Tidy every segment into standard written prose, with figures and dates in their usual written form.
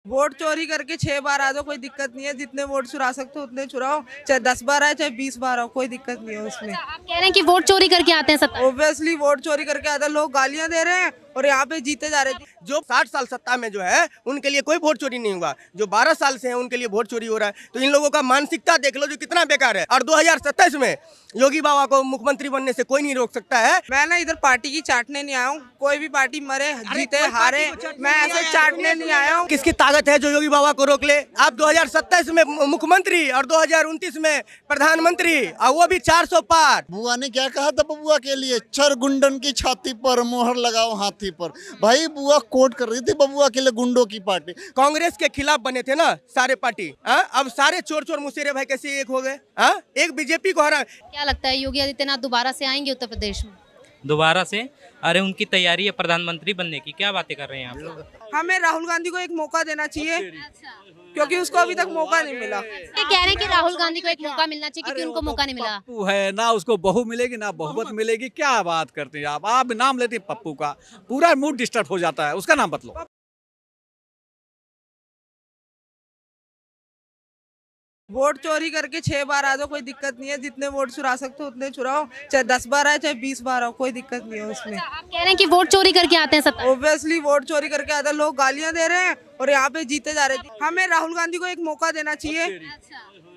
Vote चोरी करके 6 बार आ जाओ, कोई दिक्कत नहीं है। जितने वोट चुरा सकते हो उतने चुराओ, चाहे 10 बार आए चाहे 20 बार आओ, कोई दिक्कत नहीं है उसमें। अच्छा, आप कह रहे हैं कि वोट चोरी करके आते हैं सत्ता में। ऑब्वियसली वोट चोरी करके आधा लोग गालियां दे रहे हैं और यहाँ पे जीते जा रहे थे। जो 60 साल सत्ता में जो है उनके लिए कोई वोट चोरी नहीं हुआ, जो 12 साल से हैं उनके लिए वोट चोरी हो रहा है। तो इन लोगों का मानसिकता देख लो जो कितना बेकार है। और 2027 में योगी बाबा को मुख्यमंत्री बनने से कोई नहीं रोक सकता है। मैं ना इधर पार्टी की चाटने नहीं आया हूँ, कोई भी पार्टी मरे जीते हारे, मैं ऐसे चाटने नहीं आया हूँ। किसकी ताकत है जो योगी बाबा को रोक ले? आप 2027 में मुख्यमंत्री और 2029 में प्रधानमंत्री, और वो भी 400 पार। बुआ ने क्या कहा था बबुआ के लिए? चर गुंडन की छाती पर मोहर लगाओ हाथी पर। भाई बुआ कोट कर रही थी बबुआ के लिए गुंडों की पार्टी। कांग्रेस के खिलाफ बने थे ना सारे पार्टी, अब सारे चोर चोर मुसेरे भाई कैसे एक हो गए? एक बीजेपी को हरा। क्या लगता है योगी आदित्यनाथ दोबारा से आएंगे उत्तर प्रदेश में? दोबारा से? अरे उनकी तैयारी है प्रधानमंत्री बनने की, क्या बातें कर रहे हैं आप? हमें राहुल गांधी को एक मौका देना चाहिए, क्योंकि उसको अभी तक मौका नहीं मिला। ये कह रहे हैं कि राहुल गांधी को एक मौका मिलना चाहिए क्योंकि उनको मौका नहीं मिला। पप्पू है ना, उसको बहू मिलेगी ना बहुमत मिलेगी। क्या बात करते हैं आप नाम लेते हैं पप्पू का, पूरा मूड डिस्टर्ब हो जाता है। उसका नाम बतलो। वोट चोरी करके 6 बार आ जाओ, कोई दिक्कत नहीं है। जितने वोट चुरा सकते हो उतने चुराओ, चाहे 10 बार आए चाहे 20 बार आओ, कोई दिक्कत नहीं है उसमें। आप कह रहे हैं कि वोट चोरी करके आते हैं सत्ता में। ऑब्वियसली वोट चोरी करके आधा लोग गालियां दे रहे हैं और यहाँ पे जीते जा रहे थे। हमें राहुल गांधी को एक मौका देना चाहिए,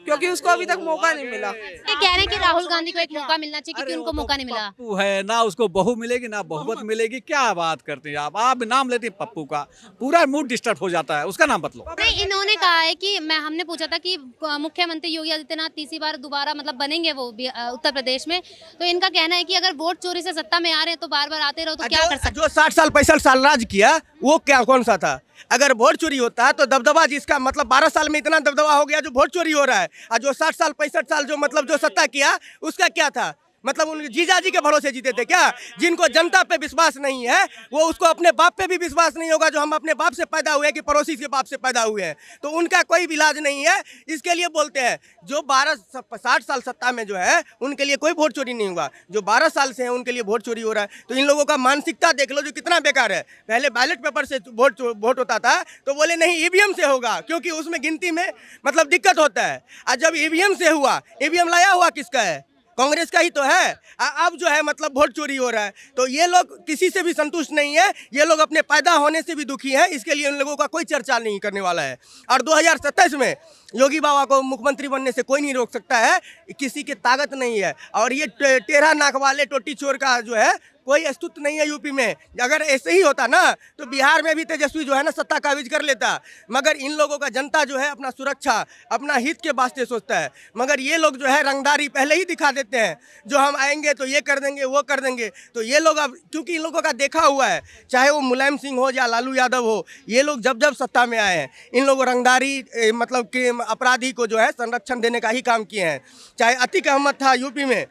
क्योंकि उसको अभी तक मौका नहीं मिला। ये कह रहे हैं कि राहुल गांधी को एक मौका मिलना चाहिए क्योंकि उनको मौका नहीं मिला। पप्पू है ना, उसको बहू मिलेगी ना बहुमत मिलेगी। क्या बात करते हैं आप नाम लेते हैं पप्पू का, पूरा मूड डिस्टर्ब हो जाता है। उसका नाम बतलो। नहीं, इन्होंने कहा है कि हमने पूछा था कि मुख्यमंत्री योगी आदित्यनाथ तीसरी बार दोबारा मतलब बनेंगे वो उत्तर प्रदेश में, तो इनका कहना है कि अगर वोट चोरी से सत्ता में आ रहे हैं तो बार बार आते रहो तो क्या कर सकते। जो 60 साल 65 साल राज किया वो क्या कौन सा था? अगर वोट चोरी होता है तो दबदबा जिसका मतलब 12 साल में इतना दबदबा हो गया जो वोट चोरी हो रहा है, और जो 60 साल 65 साल जो मतलब जो सत्ता किया उसका क्या था? मतलब उनके जीजाजी के भरोसे जीते थे क्या? जिनको जनता पे विश्वास नहीं है वो उसको अपने बाप पे भी विश्वास नहीं होगा, जो हम अपने बाप से पैदा हुए कि पड़ोसी के बाप से पैदा हुए हैं। तो उनका कोई इलाज नहीं है। इसके लिए बोलते हैं जो 60 साल सत्ता में जो है उनके लिए कोई वोट चोरी नहीं हुआ, जो 12 साल से है उनके लिए वोट चोरी हो रहा है। तो इन लोगों का मानसिकता देख लो जो कितना बेकार है। पहले बैलेट पेपर से वोट होता था तो बोले नहीं ईवीएम से होगा, क्योंकि उसमें गिनती में मतलब दिक्कत होता है। और जब ईवीएम से हुआ, ईवीएम लाया हुआ किसका है? कांग्रेस का ही तो है। अब जो है मतलब वोट चोरी हो रहा है। तो ये लोग किसी से भी संतुष्ट नहीं है, ये लोग अपने पैदा होने से भी दुखी हैं। इसके लिए उन लोगों का कोई चर्चा नहीं करने वाला है। और 2027 में योगी बाबा को मुख्यमंत्री बनने से कोई नहीं रोक सकता है, किसी की ताकत नहीं है। और ये टेढ़ा नाक वाले टोटी चोर का जो है कोई अस्तित्व नहीं है यूपी में। अगर ऐसे ही होता ना तो बिहार में भी तेजस्वी जो है ना सत्ता काबिज कर लेता। मगर इन लोगों का जनता जो है अपना सुरक्षा अपना हित के वास्ते सोचता है। मगर ये लोग जो है रंगदारी पहले ही दिखा देते हैं, जो हम आएंगे तो ये कर देंगे वो कर देंगे। तो ये लोग अब क्योंकि इन लोगों का देखा हुआ है, चाहे वो मुलायम सिंह हो या लालू यादव हो, ये लोग जब जब सत्ता में आए हैं इन लोगों रंगदारी मतलब कि अपराधी को जो है संरक्षण देने का ही काम किए हैं। चाहे अतीक अहमद था यूपी में,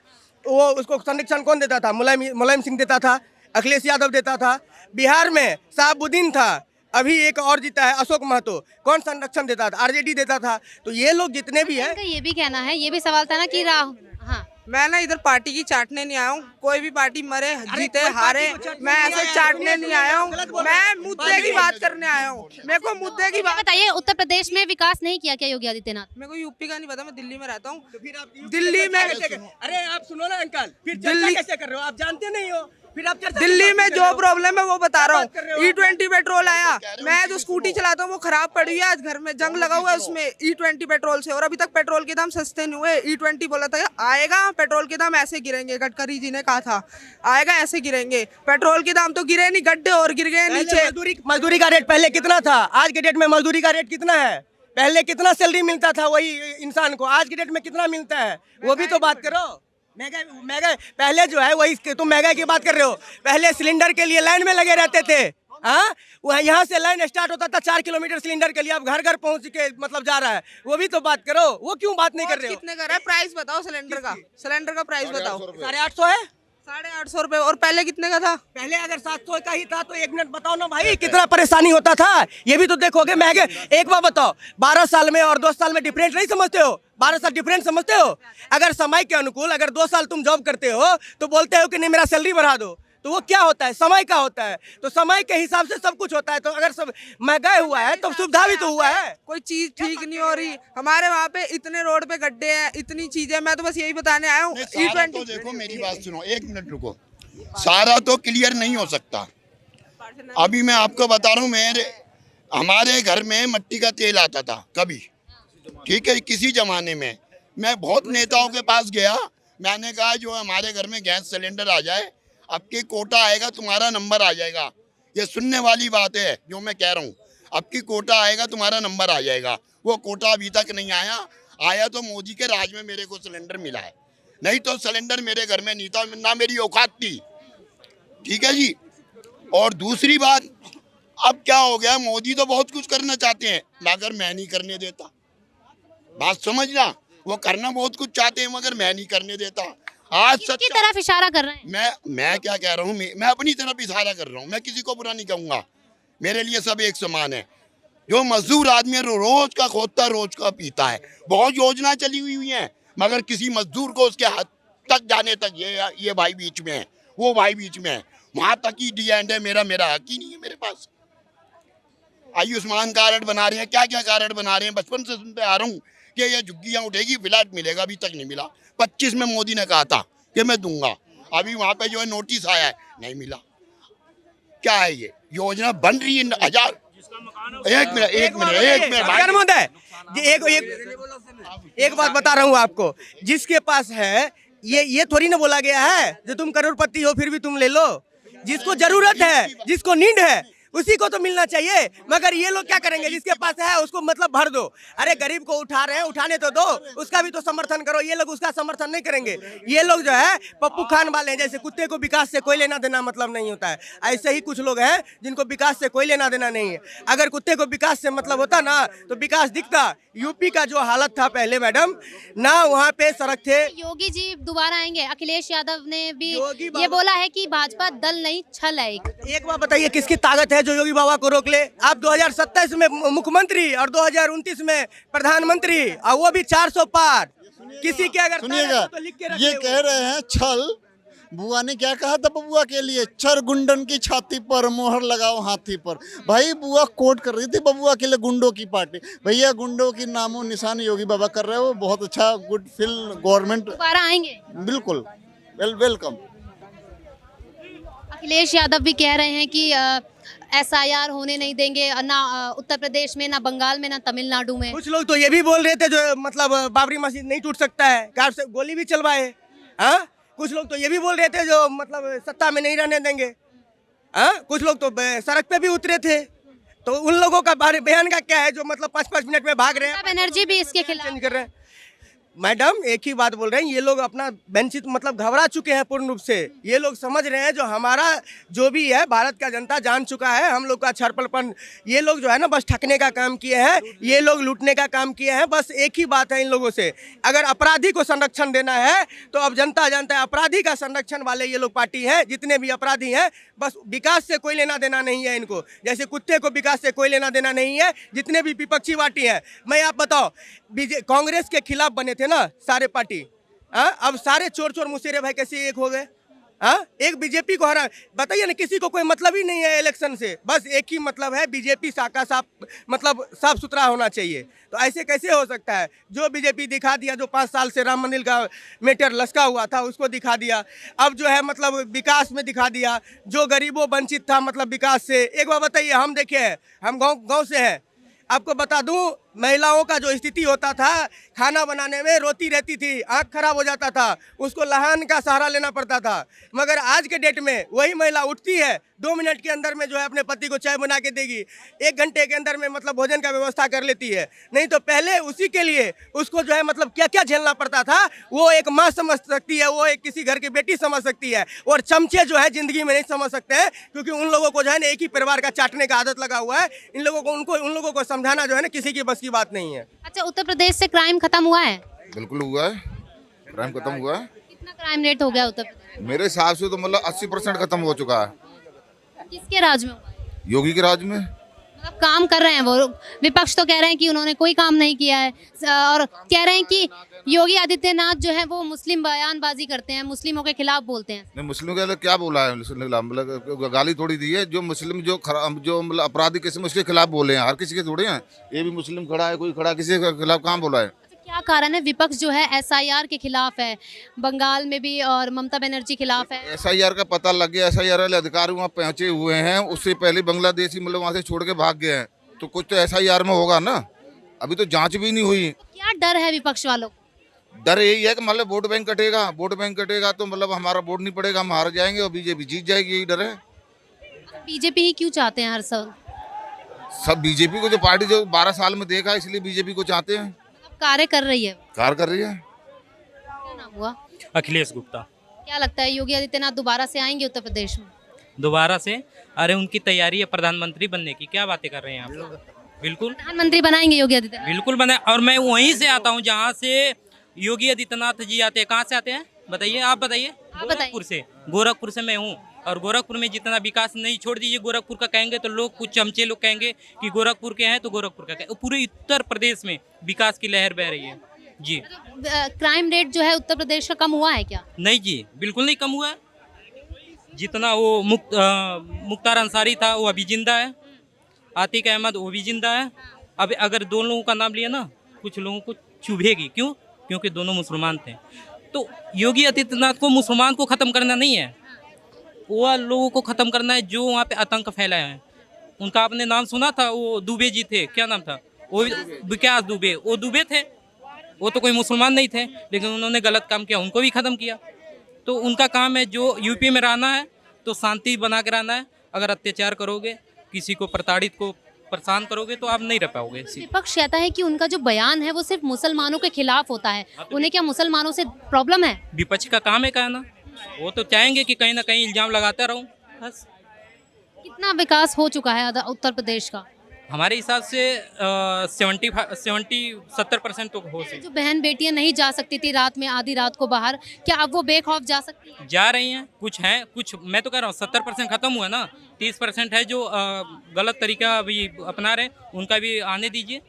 वो उसको संरक्षण कौन देता था? मुलायम सिंह देता था, अखिलेश यादव देता था। बिहार में शहाबुद्दीन था, अभी एक और जीता है अशोक महतो, कौन संरक्षण देता था? आरजेडी देता था। तो ये लोग जितने भी हैं, ये भी कहना है, ये भी सवाल था ना कि राहुल, हाँ मैं ना इधर पार्टी की चाटने नहीं आया हूँ, कोई भी पार्टी मरे जीते हारे, मैं ऐसे चाटने नहीं आया हूँ। मैं मुद्दे की बात करने आया हूँ। मेरे को मुद्दे की बात बताइए, उत्तर प्रदेश में विकास नहीं किया क्या योगी आदित्यनाथ? मेरे को यूपी का नहीं पता, मैं दिल्ली में रहता हूँ। तो फिर आप दिल्ली में अरे आप सुनो ना अंकल, फिर दिल्ली कैसे कर रहे हो? आप जानते नहीं हो, फिर आप दिल्ली में जो प्रॉब्लम है वो बता रहा हूँ। E20 पेट्रोल आया, मैं जो स्कूटी चलाता हूँ वो खराब पड़ी है, आज घर में जंग लगा हुआ है उसमें E20 पेट्रोल से, और अभी तक पेट्रोल के दाम सस्ते नहीं हुए। E20 बोला था आएगा पेट्रोल के दाम ऐसे गिरेंगे, गडकरी जी ने कहा था आएगा ऐसे गिरेंगे। पेट्रोल के दाम तो गिरे नहीं, गड्ढे और गिर गए नीचे। मजदूरी का रेट पहले कितना था, आज के डेट में मजदूरी का रेट कितना है? पहले कितना सैलरी मिलता था वही इंसान को, आज के डेट में कितना मिलता है? वो भी तो बात करो। महंगाई पहले जो है वही, तुम महंगाई की बात कर रहे हो। पहले सिलेंडर के लिए लाइन में लगे रहते थे। वहाँ यहाँ से लाइन स्टार्ट होता था 4 किलोमीटर सिलेंडर के लिए, अब घर घर पहुँच के मतलब जा रहा है। वो भी तो बात करो, वो क्यों बात नहीं कर रहे हो? कितने का है प्राइस बताओ सिलेंडर का? सिलेंडर का प्राइस बताओ। 850 है, 850 रुपए। और पहले कितने का था? पहले अगर 700 का ही था तो 1 मिनट बताओ ना भाई, कितना परेशानी होता था। ये भी तो देखोगे महंगे। एक बार बताओ, 12 साल में और 2 साल में डिफरेंस नहीं समझते हो? 12 साल डिफरेंस समझते हो? अगर समय के अनुकूल अगर 2 साल तुम जॉब करते हो तो बोलते हो कि नहीं मेरा सैलरी बढ़ा दो। तो वो क्या होता है, समय का होता है। तो समय के हिसाब से सब कुछ होता है। तो अगर सब महंगाई हुआ है तो सुविधा भी तो हुआ है। कोई चीज ठीक नहीं हो रही हमारे वहाँ पे, इतने रोड पे गड्ढे हैं, इतनी चीजें। मैं तो बस यही बताने आया हूँ। नहीं, सारा तो देखो, मेरी बात सुनो, एक मिनट रुको। सारा तो क्लियर नहीं हो सकता। अभी मैं आपको बता रहा हूँ, हमारे घर में मिट्टी का तेल आता था कभी, ठीक है, किसी जमाने में। मैं बहुत नेताओं के पास गया, मैंने कहा जो हमारे घर में गैस सिलेंडर आ जाए, आपकी कोटा आएगा, तुम्हारा नंबर आ जाएगा। ये सुनने वाली बात है जो मैं कह रहा हूँ, आपकी कोटा आएगा, तुम्हारा नंबर आ जाएगा। वो कोटा अभी तक नहीं आया। आया तो मोदी के राज में मेरे को सिलेंडर मिला है, नहीं तो सिलेंडर मेरे घर में नहीं था, ना मेरी औकात थी, ठीक है जी। और दूसरी बात, अब क्या हो गया, मोदी तो बहुत कुछ करना चाहते हैं मगर मैं नहीं करने देता। बात समझना, वो करना बहुत कुछ चाहते हैं मगर मैं नहीं करने देता। आज किसकी तरफ इशारा कर रहे हैं? मैं क्या कह रहा हूँ, मैं अपनी तरफ इशारा कर रहा हूँ। मैं किसी को बुरा नहीं कहूँगा, मेरे लिए सब एक समान है। जो मजदूर आदमी है, रोज का खोदता, रोज का पीता है। बहुत योजना चली हुई है मगर किसी मजदूर को उसके हाथ तक जाने तक ये भाई बीच में है, वो भाई बीच में है, वहां तक ही डी एंड है। मेरा हक ही नहीं है मेरे पास। आयुष्मान कार्ड बना रहे हैं, क्या क्या कार्ड बना रहे हैं, बचपन से सुनते आ रहा हूँ कि ये झुग्गियाँ उठेगी, फ्लैट मिलेगा, अभी तक नहीं मिला। 25 में मोदी ने कहा था कि मैं दूंगा, अभी वहां पे जो है नोटिस आया है, नहीं मिला। क्या है ये योजना बन रही है? हजार एक मिनट एक बात बता रहा हूँ आपको, जिसके पास है ये थोड़ी ना बोला गया है जो तुम करोड़पति हो फिर भी तुम ले लो। जिसको जरूरत है, जिसको नीड है, उसी को तो मिलना चाहिए। मगर ये लोग क्या करेंगे, जिसके पास है उसको मतलब भर दो। अरे गरीब को उठा रहे हैं, उठाने तो दो, उसका भी तो समर्थन करो। ये लोग उसका समर्थन नहीं करेंगे। ये लोग जो है पप्पू खान वाले हैं, जैसे कुत्ते को विकास से कोई लेना देना मतलब नहीं होता है, ऐसे ही कुछ लोग हैं जिनको विकास से कोई लेना देना नहीं है। अगर कुत्ते को विकास से मतलब होता ना तो विकास दिखता। यूपी का जो हालत था पहले मैडम, ना वहाँ पे सड़क थे। योगी जी दोबारा आएंगे। अखिलेश यादव ने भी योगी ये बोला है कि भाजपा दल नहीं छल है। एक बात बताइए, किसकी ताकत है जो योगी बाबा को रोक ले? आप 2027 में मुख्यमंत्री और 2029 में प्रधानमंत्री, और वो भी 400 पार। किसी के अगर सुनिएगा, तो लिख के रखे ये वो। कह रहे हैं छल। बुआ ने क्या कहा था बबुआ के लिए? चर गुंडन की छाती पर मोहर लगाओ हाथी पर। भाई बुआ कोट कर रही थी बबुआ के लिए गुंडों की पार्टी। भैया गुंडों की नामो निशान योगी बाबा कर रहे हो, बहुत अच्छा, गुड फील गवर्नमेंट। दोबारा आएंगे? बिल्कुल, वेलकम। अखिलेश यादव भी कह रहे हैं कि SIR होने नहीं देंगे, ना उत्तर प्रदेश में, ना बंगाल में, ना तमिलनाडु में। कुछ लोग तो ये भी बोल रहे थे जो मतलब बाबरी मस्जिद नहीं टूट सकता है, कार से गोली भी चलवाए। हाँ, कुछ लोग तो ये भी बोल रहे थे जो मतलब सत्ता में नहीं रहने देंगे। हाँ, कुछ लोग तो सड़क पे भी उतरे थे। तो उन लोगों का बयान का क्या है जो मतलब 5-5 मिनट में भाग रहे हैं? बनर्जी भी इसके खिलाफ चेंज कर रहे हैं। मैडम एक ही बात बोल रहे हैं, ये लोग अपना वंचित मतलब घबरा चुके हैं पूर्ण रूप से। ये लोग समझ रहे हैं जो हमारा जो भी है भारत का जनता जान चुका है हम लोग का छरपलपन। ये लोग जो है ना बस ठगने का काम किए हैं, ये लोग लूटने का काम किए हैं। बस एक ही बात है इन लोगों से, अगर अपराधी को संरक्षण देना है तो अब जनता जानता है अपराधी का संरक्षण वाले ये लोग पार्टी है। जितने भी अपराधी हैं, बस विकास से कोई लेना देना नहीं है इनको। जैसे कुत्ते को विकास से कोई लेना देना नहीं है। जितने भी विपक्षी पार्टी है, मैं आप बताओ, कांग्रेस के खिलाफ बने थे ना सारे पार्टी, अब सारे चोर चोर मुसेरे भाई कैसे एक हो गए? एक बीजेपी को हरा, बताइए ना, किसी को कोई मतलब ही नहीं है इलेक्शन से। बस एक ही मतलब है, बीजेपी साका साफ मतलब साफ सुथरा होना चाहिए। तो ऐसे कैसे हो सकता है? जो बीजेपी दिखा दिया, जो 5 साल से राम मंदिर का मैटर लसका हुआ था उसको दिखा दिया। अब जो है मतलब विकास में दिखा दिया, जो गरीबों वंचित था मतलब विकास से। एक बार बताइए, हम देखे, हम गाँव से हैं, आपको बता दूं, महिलाओं का जो स्थिति होता था, खाना बनाने में रोती रहती थी, आँख खराब हो जाता था, उसको लहान का सहारा लेना पड़ता था। मगर आज के डेट में वही महिला उठती है, 2 मिनट के अंदर में जो है अपने पति को चाय बना के देगी, 1 घंटे के अंदर में मतलब भोजन का व्यवस्था कर लेती है। नहीं तो पहले उसी के लिए उसको जो है मतलब क्या क्या झेलना पड़ता था। वो एक माँ समझ सकती है, वो एक किसी घर की बेटी समझ सकती है, और चमचे जो है जिंदगी में नहीं समझ सकते हैं, क्योंकि उन लोगों को जो है ना एक ही परिवार का चाटने का आदत लगा हुआ है। इन लोगों को उन लोगों को समझाना जो है ना किसी की बस की बात नहीं है। अच्छा, उत्तर प्रदेश से क्राइम खत्म हुआ है? बिल्कुल हुआ है, क्राइम खत्म हुआ है। कितना क्राइम रेट हो गया उत्तर प्रदेश? मेरे हिसाब से तो मतलब 80% खत्म हो चुका है। किसके राज में हुआ है? योगी के राज में। अब काम कर रहे हैं वो। विपक्ष तो कह रहे हैं कि उन्होंने कोई काम नहीं किया है और कह रहे हैं कि योगी आदित्यनाथ जो है वो मुस्लिम बयानबाजी करते हैं, मुस्लिमों के खिलाफ बोलते हैं। नहीं, मुस्लिम के लिए क्या बोला है? मुस्लिम के खिलाफ मतलब गाली थोड़ी दी है। जो मुस्लिम जो मतलब अपराधी किस्म उसके खिलाफ बोले हैं, हर किसी के थोड़े हैं। ये भी मुस्लिम खड़ा है, कोई खड़ा, किसी के खिलाफ कहाँ बोला है? क्या कारण है? विपक्ष जो है SIR के खिलाफ है, बंगाल में भी, और ममता बनर्जी खिलाफ है। SIR का पता लग गया, SIR वाले अधिकारी वहाँ पहुंचे हुए हैं। उससे पहले बांग्लादेशी मतलब वहाँ से छोड़ के भाग गए हैं, तो कुछ तो SIR में होगा ना। अभी तो जांच भी नहीं हुई। क्या डर है विपक्ष वालों को? डर यही है कि मतलब वोट बैंक कटेगा तो मतलब हमारा वोट नहीं पड़ेगा, हम हार जाएंगे और बीजेपी जीत जाएगी, यही डर है। बीजेपी ही क्यों चाहते हैं हर साल? सब बीजेपी को, जो पार्टी जो 12 साल में देखा, इसलिए बीजेपी को चाहते हैं। कार्य कर रही है। कार्य कर रही है। क्या नाम हुआ? अखिलेश गुप्ता। क्या लगता है योगी आदित्यनाथ दोबारा से आएंगे उत्तर प्रदेश में? दोबारा से? अरे उनकी तैयारी है प्रधानमंत्री बनने की, क्या बातें कर रहे हैं आप लोग? बिल्कुल प्रधानमंत्री बनाएंगे योगी आदित्यनाथ? बिल्कुल बने। और मैं वहीं से आता हूँ जहाँ से योगी आदित्यनाथ जी आते हैं। कहाँ से आते हैं बताइए, आप बताइए। गोरखपुर से। गोरखपुर से मैं हूँ। और गोरखपुर में जितना विकास नहीं, छोड़ दीजिए गोरखपुर का, कहेंगे तो लोग, कुछ चमचे लोग कहेंगे कि गोरखपुर के हैं तो गोरखपुर का कहेंगे। पूरे उत्तर प्रदेश में विकास की लहर बह रही है जी। क्राइम रेट जो है उत्तर प्रदेश का कम हुआ है क्या? नहीं जी, बिल्कुल नहीं कम हुआ है। जितना वो मुख्तार अंसारी था वो अभी जिंदा है, आतिक अहमद वो भी जिंदा है। अब अगर दो लोगों का नाम लिया ना, कुछ लोगों को चुभेगी। क्यों? क्योंकि दोनों मुसलमान थे। तो योगी आदित्यनाथ को मुसलमान को ख़त्म करना नहीं है, वो लोगों को ख़त्म करना है जो वहाँ पे आतंक फैलाए हैं। उनका आपने नाम सुना था, वो दुबे जी थे, क्या नाम था वो? विकास दुबे। वो दुबे थे, वो तो कोई मुसलमान नहीं थे, लेकिन उन्होंने गलत काम किया, उनको भी ख़त्म किया। तो उनका काम है जो यूपी में रहना है तो शांति बना के रहना है। अगर अत्याचार करोगे, किसी को प्रताड़ित को परेशान करोगे तो आप नहीं रह पाओगे। विपक्ष कहता है कि उनका जो बयान है वो सिर्फ मुसलमानों के खिलाफ होता है। उन्हें क्या मुसलमानों से प्रॉब्लम है? विपक्ष का काम है कहना, वो तो चाहेंगे कि कहीं ना कहीं इल्जाम लगाता रहूं बस। कितना विकास हो चुका है उत्तर प्रदेश का? हमारे हिसाब से 70% तो हो सकती। जो बहन बेटियां नहीं जा सकती थी रात में, आधी रात को बाहर, क्या अब वो बेखौफ जा सकती हैं? जा रही हैं, कुछ हैं, कुछ मैं तो कह रहा हूँ 70% खत्म हुआ ना। 30% है जो गलत तरीका अभी अपना रहे, उनका भी आने दीजिए।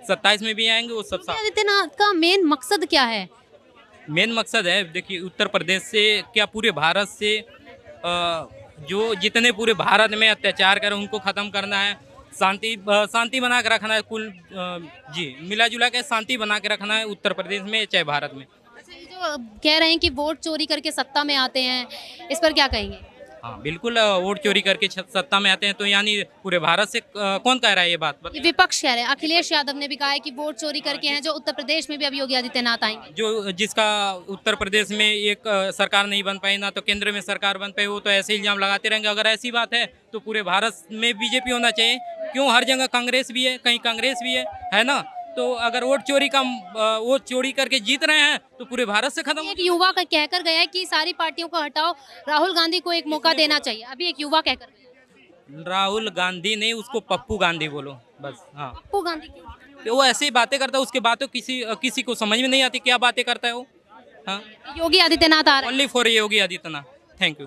27 में भी आएंगे वो सब। आदित्यनाथ का मेन मकसद क्या है? मेन मकसद है, देखिए, उत्तर प्रदेश से क्या पूरे भारत से जो जितने पूरे भारत में अत्याचार कर उनको ख़त्म करना है। शांति बना के रखना है। कुल जी मिला जुला के शांति बना के रखना है उत्तर प्रदेश में चाहे भारत में। अच्छा, ये जो कह रहे हैं कि वोट चोरी करके सत्ता में आते हैं, इस पर क्या कहेंगे? हाँ बिल्कुल, वोट चोरी करके सत्ता में आते हैं तो यानी पूरे भारत से कौन कह रहा है ये बात? ये विपक्ष कह रहे हैं। अखिलेश यादव ने भी कहा है कि वोट चोरी करके हैं जो उत्तर प्रदेश में भी अब योगी आदित्यनाथ आएंगे। जो जिसका उत्तर प्रदेश में एक सरकार नहीं बन पाई, ना तो केंद्र में सरकार बन पाई, वो तो ऐसे इल्जाम लगाते रहेंगे। अगर ऐसी बात है तो पूरे भारत में बीजेपी होना चाहिए। क्यों? हर जगह कांग्रेस भी है, कहीं कांग्रेस भी है ना। तो अगर वोट चोरी करके जीत रहे हैं तो पूरे भारत से खत्म। एक युवा का कहकर गया है कि सारी पार्टियों को हटाओ, राहुल गांधी को एक मौका देना चाहिए। अभी एक युवा कहकर गया। राहुल गांधी नहीं, उसको पप्पू गांधी बोलो बस। हाँ, पप्पू गांधी क्यों? तो वो ऐसे ही बातें करता है, उसके बातों किसी को समझ में नहीं आती क्या बातें करता है वो। हाँ, योगी आदित्यनाथ आ रहे हैं। Only for Yogi Adityanath. Thank you.